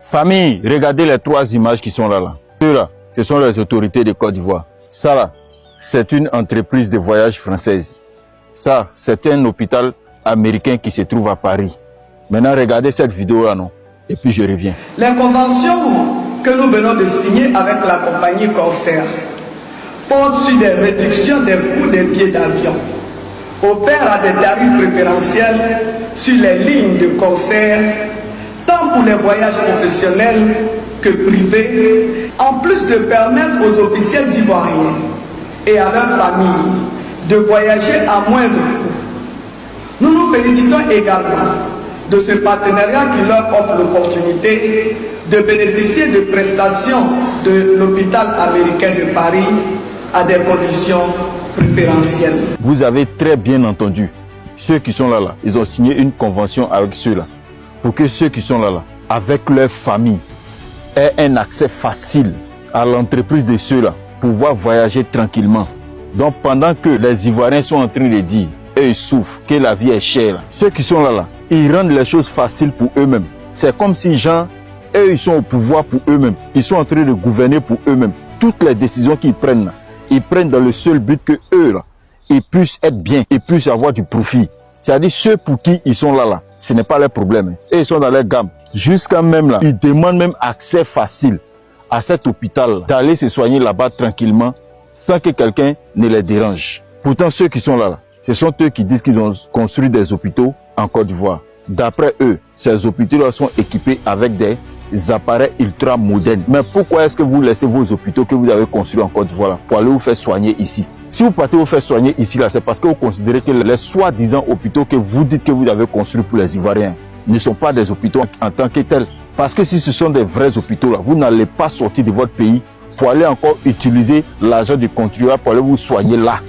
Famille, regardez les 3 images qui sont là. Ceux-là, ce sont les autorités de Côte d'Ivoire. Ça là, c'est une entreprise de voyage française. Ça, c'est un hôpital américain qui se trouve à Paris. Maintenant, regardez cette vidéo-là, non? Et puis je reviens. Les conventions que nous venons de signer avec la compagnie Corsair portent sur des réductions des coûts des billets d'avion, opèrent à des tarifs préférentiels sur les lignes de Corsair, tant pour les voyages professionnels que privés, en plus de permettre aux officiels ivoiriens et à leurs familles de voyager à moindre coût. Nous nous félicitons également de ce partenariat qui leur offre l'opportunité de bénéficier de prestations de l'hôpital américain de Paris à des conditions préférentielles. Vous avez très bien entendu. Ceux qui sont là, ils ont signé une convention avec ceux-là. Pour que ceux qui sont là, avec leur famille, aient un accès facile à l'entreprise de ceux-là, pouvoir voyager tranquillement. Donc pendant que les Ivoiriens sont en train de dire, eux ils souffrent, que la vie est chère, ceux qui sont là, ils rendent les choses faciles pour eux-mêmes. C'est comme si gens, eux ils sont au pouvoir pour eux-mêmes. Ils sont en train de gouverner pour eux-mêmes. Toutes les décisions qu'ils prennent, ils prennent dans le seul but que eux, là, ils puissent être bien, ils puissent avoir du profit. C'est-à-dire ceux pour qui ils sont là, ce n'est pas leur problème. Et ils sont dans leur gamme. Jusqu'à même là, ils demandent même accès facile à cet hôpital, d'aller se soigner là-bas tranquillement, sans que quelqu'un ne les dérange. Pourtant, ceux qui sont là, ce sont eux qui disent qu'ils ont construit des hôpitaux en Côte d'Ivoire. D'après eux, ces hôpitaux-là sont équipés avec des appareils ultra modernes. Mais pourquoi est-ce que vous laissez vos hôpitaux que vous avez construits en Côte d'Ivoire pour aller vous faire soigner ici? Si vous partez vous faire soigner ici, c'est parce que vous considérez que les soi-disant hôpitaux que vous dites que vous avez construits pour les Ivoiriens ne sont pas des hôpitaux en tant que tels. Parce que si ce sont des vrais hôpitaux, là, vous n'allez pas sortir de votre pays pour aller encore utiliser l'argent du contribuable pour aller vous soigner là.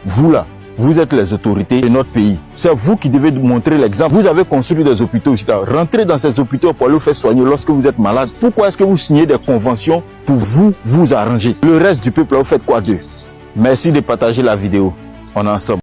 Vous là, vous êtes les autorités de notre pays. C'est vous qui devez montrer l'exemple. Vous avez construit des hôpitaux ici. Rentrez dans ces hôpitaux pour aller vous faire soigner lorsque vous êtes malade. Pourquoi est-ce que vous signez des conventions pour vous arranger? Le reste du peuple, vous faites quoi d'eux? Merci de partager la vidéo. On est ensemble.